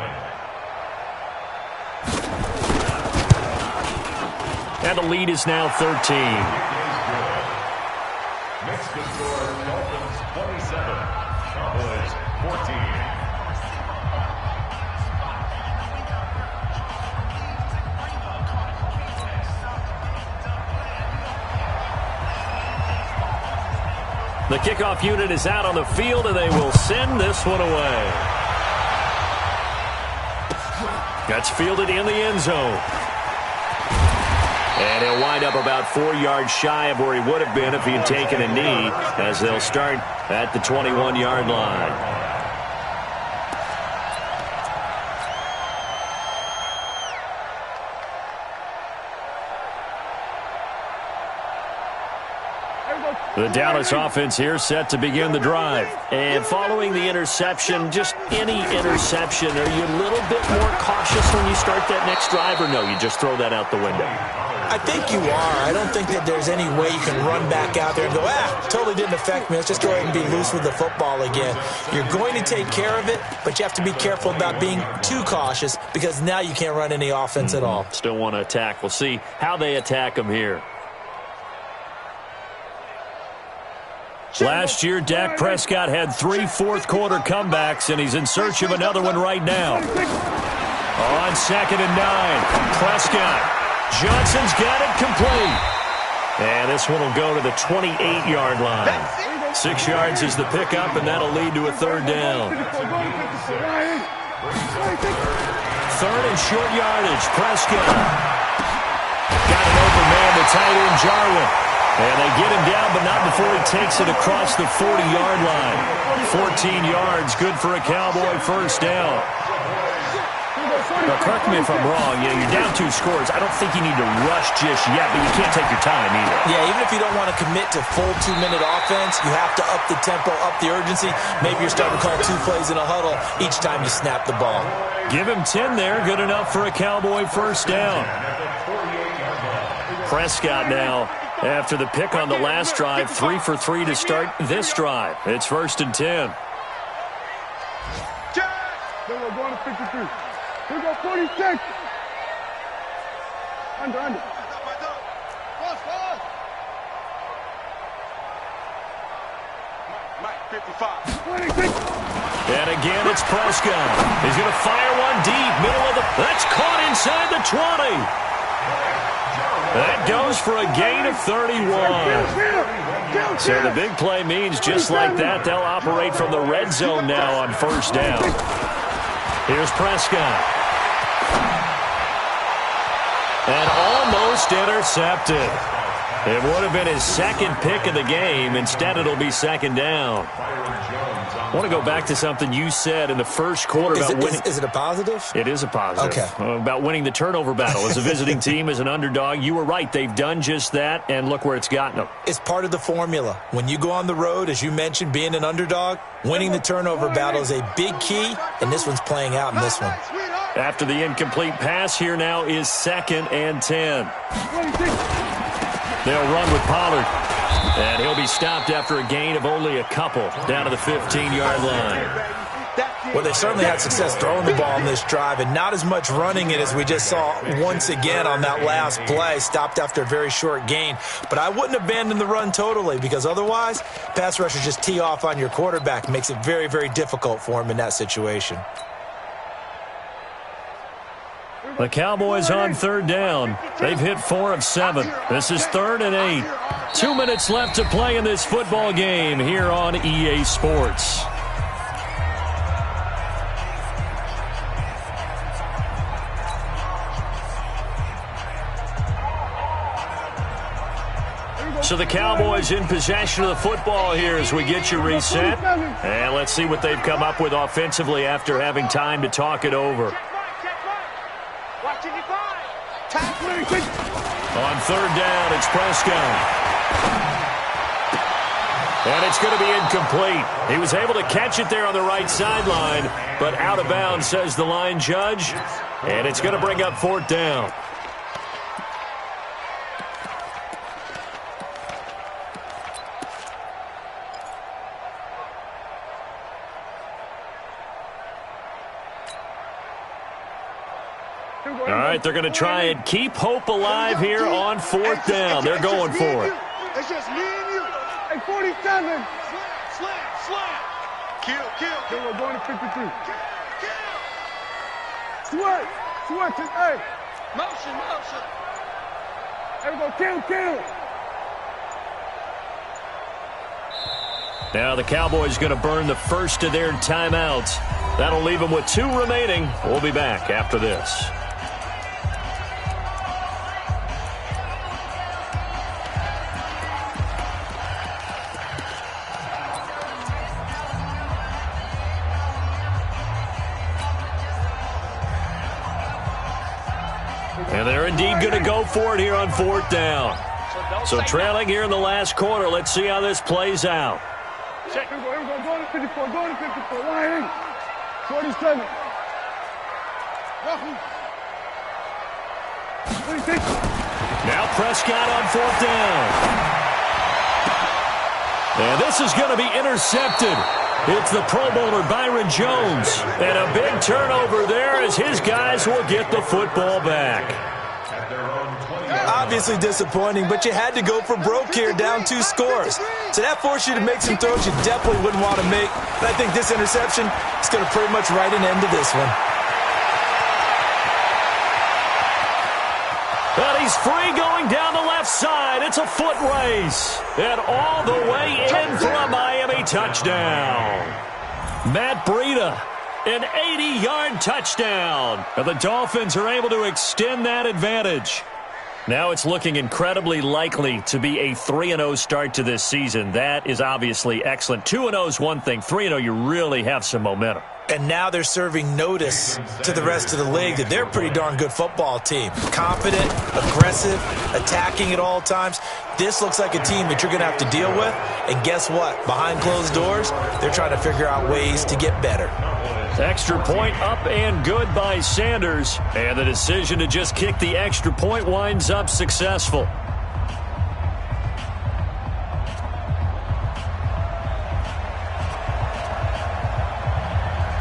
And the lead is now 13. Makes the score Dolphins 27, Cowboys 14. The kickoff unit is out on the field, and they will send this one away. That's fielded in the end zone. And he'll wind up about 4 yards shy of where he would have been if he had taken a knee, as they'll start at the 21-yard line. The Dallas offense here set to begin the drive. And following the interception, just any interception, are you a little bit more cautious when you start that next drive, or no, you just throw that out the window? I think you are. I don't think that there's any way you can run back out there and go, totally didn't affect me. Let's just go ahead and be loose with the football again. You're going to take care of it, but you have to be careful about being too cautious because now you can't run any offense at all. Still want to attack. We'll see how they attack them here. Last year, Dak Prescott had 3 fourth-quarter comebacks, and he's in search of another one right now. On 2nd and 9, Prescott. Johnson's got it complete. And this one will go to the 28-yard line. 6 yards is the pickup, and that'll lead to a 3rd down. 3rd and short yardage. Prescott. Got an open man to tight end Jarwin. And they get him down, but not before he takes it across the 40-yard line. 14 yards, good for a Cowboy 1st down. Now, correct me if I'm wrong. You know, you're down 2 scores. I don't think you need to rush just yet, but you can't take your time either. Yeah, even if you don't want to commit to full 2-minute offense, you have to up the tempo, up the urgency. Maybe you're starting to call 2 plays in a huddle each time you snap the ball. Give him 10 there. Good enough for a Cowboy first down. Prescott now, after the pick on the last drive, 3 for 3 to start this drive. It's 1st and 10. Then we're going to 53. We go 46. Under. Mike, 55. 26. And again, it's Prescott. He's going to fire one deep, middle of the... That's caught inside the 20. That goes for a gain of 31. So the big play means just like that, they'll operate from the red zone now on first down. Here's Prescott. And almost intercepted. It would have been his second pick of the game. Instead, it'll be second down. I want to go back to something you said in the first quarter about winning. Is it a positive? It is a positive. Okay. About winning the turnover battle. As a visiting team, as an underdog, you were right. They've done just that, and look where it's gotten them. It's part of the formula. When you go on the road, as you mentioned, being an underdog, winning the turnover battle is a big key, and this one's playing out in this one. After the incomplete pass, here now is 2nd and 10. They'll run with Pollard. And he'll be stopped after a gain of only a couple down to the 15-yard line. Well, they certainly had success throwing the ball in this drive and not as much running it as we just saw once again on that last play. Stopped after a very short gain. But I wouldn't abandon the run totally because otherwise, pass rushers just tee off on your quarterback. Makes it very, very difficult for him in that situation. The Cowboys on 3rd down. They've hit 4 of 7. This is 3rd and 8. 2 minutes left to play in this football game here on EA Sports. So the Cowboys in possession of the football here as we get you reset. And let's see what they've come up with offensively after having time to talk it over. On 3rd down, it's Prescott. And it's going to be incomplete. He was able to catch it there on the right sideline, but out of bounds, says the line judge. And it's going to bring up 4th down. All right, they're going to try and keep hope alive here on 4th down. They're going for it. It's just me and you. Hey, 47. Slam. Kill. Then we're going to 53. Kill. Switch. Hey. Motion. Hey, we go kill. Now the Cowboys going to burn the first of their timeouts. That'll leave them with 2 remaining. We'll be back after this. And they're indeed going to go for it here on 4th down. So trailing here in the last quarter. Let's see how this plays out. Check. Here we go. Go to 54. 180. 47. 26. Now Prescott on 4th down. And this is going to be intercepted. It's the Pro Bowler Byron Jones. And a big turnover there as his guys will get the football back. Obviously disappointing, but you had to go for broke here, down 2 scores. So that forced you to make some throws you definitely wouldn't want to make. And I think this interception is going to pretty much write an end to this one. But he's free going down the left side. It's a foot race. And all the way in for a Miami touchdown. Matt Breida, an 80-yard touchdown. And the Dolphins are able to extend that advantage. Now it's looking incredibly likely to be a 3-0 start to this season. That is obviously excellent. 2-0 is one thing. 3-0, you really have some momentum. And now they're serving notice to the rest of the league that they're a pretty darn good football team. Confident, aggressive, attacking at all times. This looks like a team that you're going to have to deal with. And guess what? Behind closed doors, they're trying to figure out ways to get better. Extra point up and good by Sanders. And the decision to just kick the extra point winds up successful.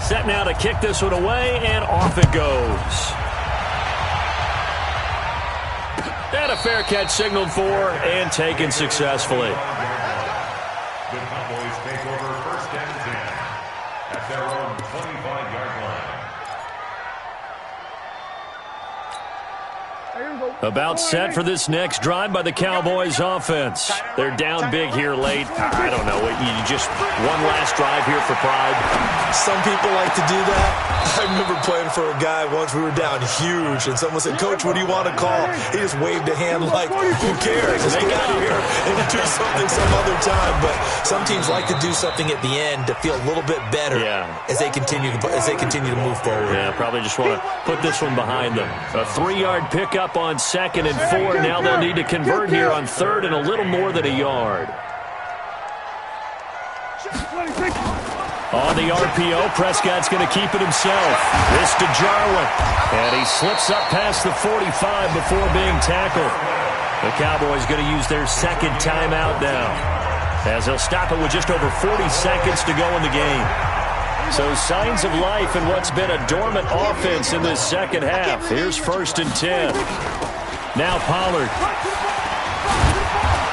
Set now to kick this one away, and off it goes. And a fair catch signaled for and taken successfully. The Cowboys take over 1st and 10 at their own 25-yard line. About set for this next drive by the Cowboys offense. They're down big here late. I don't know. You just one last drive here for pride. Some people like to do that. I remember playing for a guy once. We were down huge, and someone said, "Coach, what do you want to call?" He just waved a hand like, "Who cares? Just get out of here and do something some other time." But some teams like to do something at the end to feel a little bit better as they continue to move forward. Yeah, probably just want to put this one behind them. A 3-yard pickup on 2nd and 4. Now they'll need to convert here on 3rd and a little more than a yard. On the RPO, Prescott's going to keep it himself. This to Jarwin. And he slips up past the 45 before being tackled. The Cowboys going to use their 2nd timeout now, as they'll stop it with just over 40 seconds to go in the game. So signs of life in what's been a dormant offense in this 2nd half. Here's 1st and 10. Now Pollard.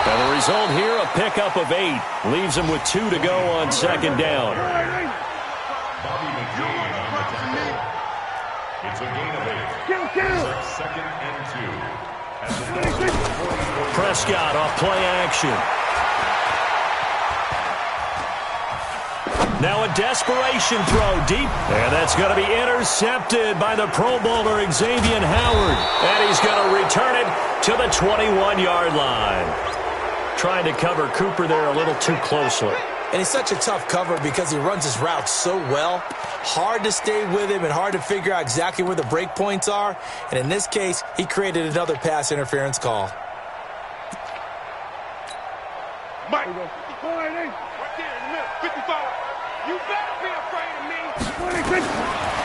And the result here, a pickup of 8. Leaves him with 2 to go on 2nd down. Bobby McCain on the tackle. It's a gain of 8. 2nd and 2. Prescott off play action. Now a desperation throw deep. And that's going to be intercepted by the Pro Bowler Xavier Howard. And he's going to return it to the 21-yard line. Trying to cover Cooper there a little too closely. And he's such a tough cover because he runs his route so well. Hard to stay with him and hard to figure out exactly where the break points are. And in this case, he created another pass interference call. Mike, right there in the middle, 55. You better be afraid of me.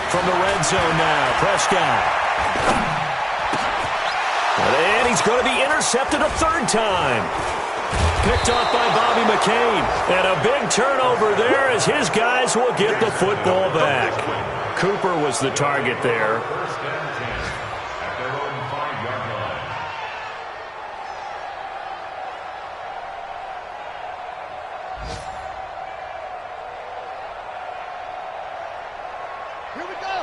From the red zone now, Prescott. And he's going to be intercepted a 3rd time. Picked off by Bobby McCain. And a big turnover there as his guys will get the football back. Cooper was the target there. 1st and 10 at their own 5-yard line.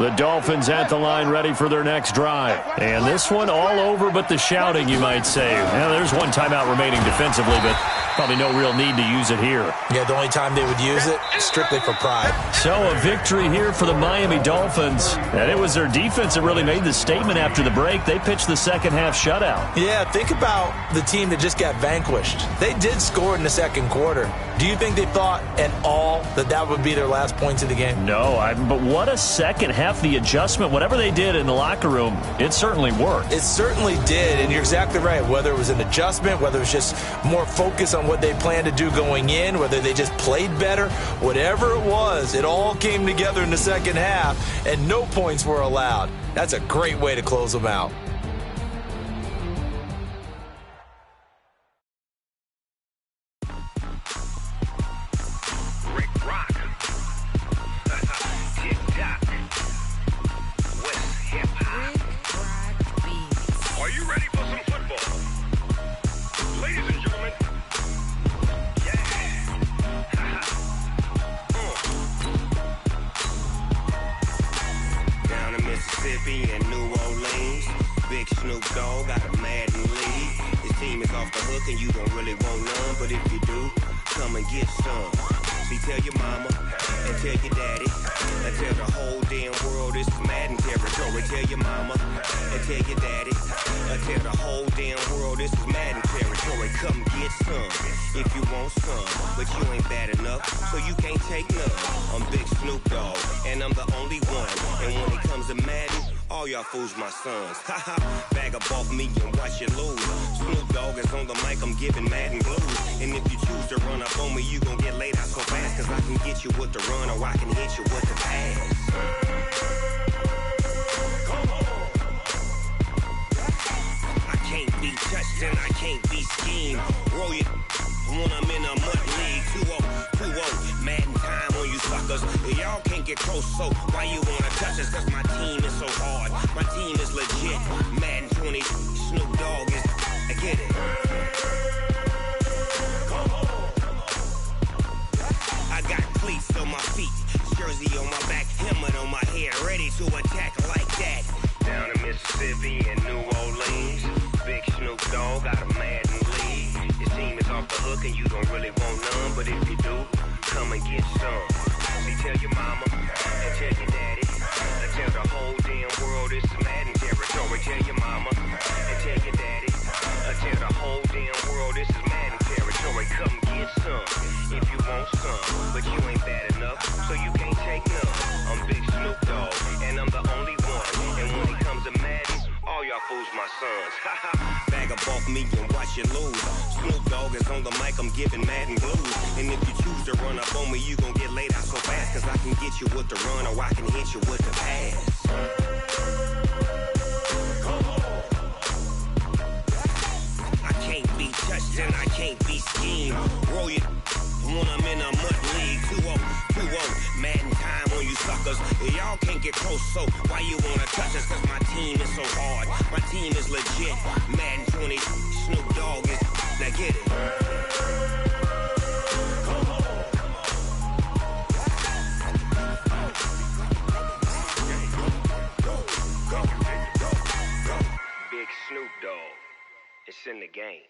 The Dolphins at the line ready for their next drive. And this one all over but the shouting, you might say. Well, there's one timeout remaining defensively, but probably no real need to use it here. Yeah, the only time they would use it, strictly for pride. So a victory here for the Miami Dolphins. And it was their defense that really made the statement after the break. They pitched the 2nd half shutout. Yeah, think about the team that just got vanquished. They did score in the 2nd quarter. Do you think they thought at all that that would be their last points of the game? No, but what a 2nd half. The adjustment, whatever they did in the locker room, it certainly worked. It certainly did, and you're exactly right. Whether it was an adjustment, whether it was just more focus on what they planned to do going in, whether they just played better, whatever it was, it all came together in the 2nd half, and no points were allowed. That's a great way to close them out. And you don't really want none, but if you do, come and get some. See, tell your mama, and tell your daddy, and tell the whole damn world this is Madden territory. Tell your mama, and tell your daddy, and tell the whole damn world this is Madden territory. Come get some, if you want some, but you ain't bad enough, so you can't take none. I'm Big Snoop Dogg, and I'm the only one, and when it comes to Madden, all y'all fools my sons. Haha, bag up off me and watch you lose. Snoop Dogg is on the mic, I'm giving Madden blues. And if you choose to run up on me, you gon' get laid out so fast, cause I can get you with the run or I can hit you with the pass. I can't be touched and I can't be schemed. Roll you when I'm in a mud league. 2-0, Madden time on you suckers. Y'all can't get close, so why you wanna touch us? Cause my team is so hard, my team is legit. Madden 20, Snoop Dogg is, I get it. I got cleats on my feet, jersey on my back, helmet on my head, ready to attack like that. Down in Mississippi and New Orleans, Big Snoop Dogg got a Madden league. Your team is off the hook and you don't really want none, but if you do, come and get some. See, tell your mama and tell your daddy, and tell the whole damn world this is Madden territory. Tell your mama and tell your daddy, and tell the whole damn world this is Madden territory. Come get some if you want some, but you ain't bad enough, so you can't take none. I'm Big Snoop Dogg, and I'm the only one, and when it comes to Madden, all y'all fools my sons. Bag up off me and watch you lose. Snoop Dogg is on the mic, I'm giving Madden blues. And if you choose to run up on me, you gon' get laid out so fast, cause I can get you with the run or I can hit you with the pass. I can't be touched and I can't be schemed. Roll you when I'm in a mud league. 2-0, Madden time on you suckers. Y'all can't get close, so why you wanna touch us? Cause my team is so hard, my team is legit. Madden 20, Snoop Dogg is, now get it. Big Snoop Dogg, it's in the game.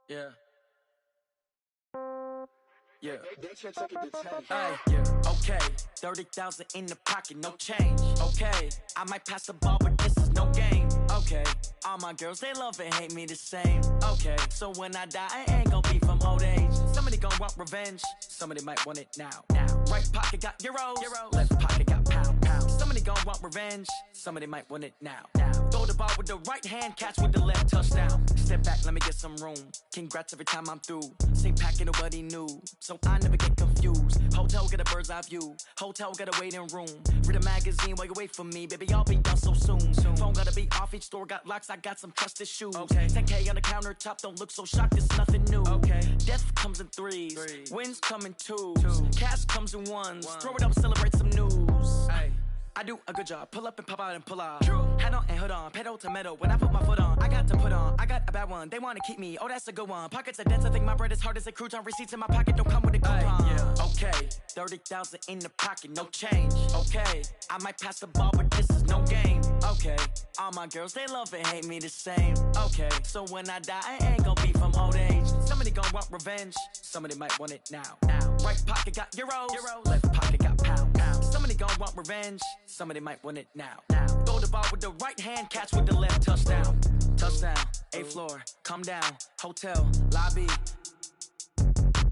Yeah. Yeah. Hey, yeah. Okay. 30,000 in the pocket, no change. Okay. I might pass the ball, but this is no game. Okay. All my girls, they love and hate me the same. Okay. So when I die, I ain't gon' be from old age. Somebody gon' want revenge. Somebody might want it now. Right pocket got euros. Left pocket got pound. Somebody gon' want revenge. Somebody might want it now. Throw the ball with the right hand, catch with the left, touchdown. Step back, let me get some room. Congrats every time I'm through. Same packet, nobody new, so I never get confused. Hotel get a bird's eye view. Hotel got a waiting room. Read a magazine while you wait for me, baby. I'll be done so soon. Phone gotta be off. Each store got locks. I got some trusted shoes. Okay. 10K on the countertop. Don't look so shocked. It's nothing new. Okay. Death comes in threes. Wins come in twos. Cash comes in ones. Throw it up, celebrate some news. Ay. I do a good job, pull up and pop out and pull off. Hat on and hood on, pedal to metal. When I put my foot on, I got to put on. I got a bad one, they wanna keep me. Oh, that's a good one. Pockets are dense, I think my bread is hard as a crouton. Receipts in my pocket don't come with a coupon. Yeah. Okay, 30,000 in the pocket, no change. Okay, I might pass the ball, but this is no game. Okay, all my girls, they love and hate me the same. Okay, so when I die, I ain't gon' be from old age. Somebody gon' want revenge, somebody might want it now. Right pocket got euros. Left pocket got pound. Somebody gon' want revenge, somebody might want it now. Throw the ball with the right hand, catch with the left, touchdown. Touchdown, 8th floor, come down, hotel, lobby.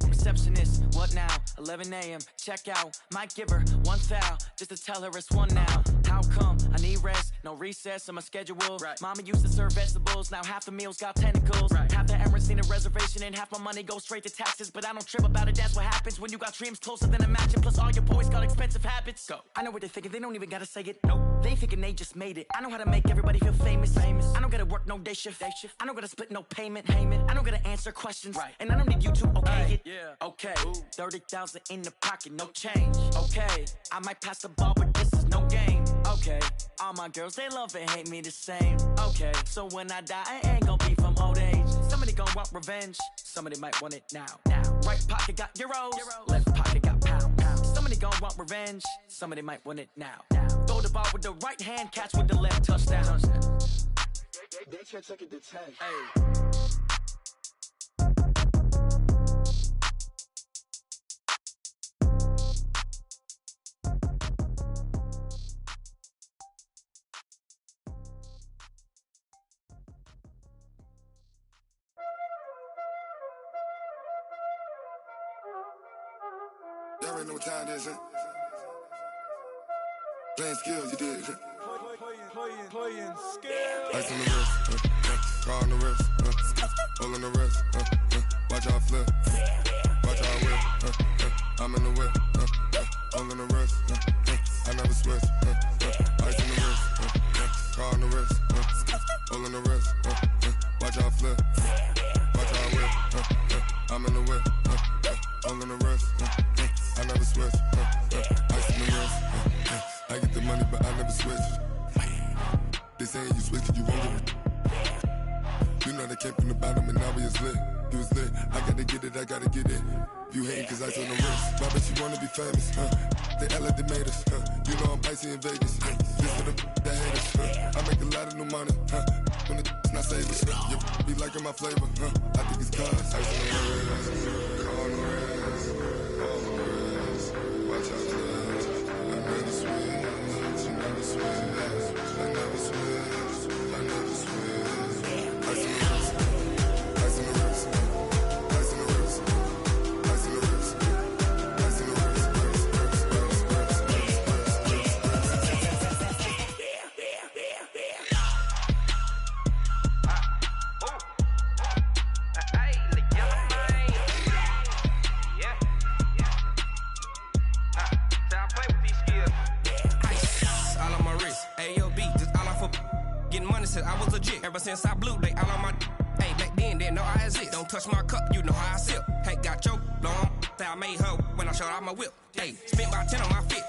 Receptionist, what now? 11 a.m., check out. Might give her one foul, just to tell her it's one now. How come? I need rest, no recess in my schedule. Right. Mama used to serve vegetables, now half the meals got tentacles. Right. Half the Emirates need a reservation and half my money goes straight to taxes. But I don't trip about it, that's what happens when you got dreams closer than a mansion. Plus all your boys got expensive habits. Go. I know what they're thinking, they don't even gotta say it. Nope. They thinking they just made it. I know how to make everybody feel famous. I don't gotta work no day shift. I don't gotta split no payment. I don't gotta answer questions. Right. And I don't need you to okay it. Yeah. Okay, 30,000 in the pocket, no change. Okay, I might pass the ball, but this is no game. Okay, all my girls, they love and hate me the same. Okay, so when I die, I ain't gon' be from old age. Somebody gon' want revenge, somebody might want it now. Right pocket got euros. Left pocket got pound. Somebody gon' want revenge, somebody might want it now. Throw the ball with the right hand, catch with the left, touchdown. They can't take it to 10. Hey. Y'all already know what time it is, huh? Playing skills, you did. Playing skills. Ice on the wrist, car on the wrist, hole on the wrist, watch out flip, watch out whip, I'm in the whip, hole on the wrist, I never switch, ice on the wrist, car on the wrist, hole on the wrist, watch out flip, watch out whip, I'm in the whip, hole on the wrist, I never switch, ice on the wrist, I get the money but I never switch. They saying you switch and you won't get it. You know they came from the bottom and now we is lit. You was lit, I gotta get it, I gotta get it. You hating cause ice on the wrist. Why bet you wanna be famous, They act like they made us, You know I'm icy in Vegas, This for the that hate us, I make a lot of new money, When it's not savers, You be liking my flavor, I think it's cause ice on the wrist, car on the wrist, all on the wrist. Watch out for this, I never switch, you never switch. I never switch, I never switch. Ice in the wrist, ice in the wrist, ice in the wrist, ice in the wrist, ice in the wrist, I was legit. Ever since I blew, they all on my hey, back then, didn't know I exist. Don't touch my cup, you know how I sip. Hey, got your long, say I made her when I showed out my whip. Hey, spent about 10 on my fit.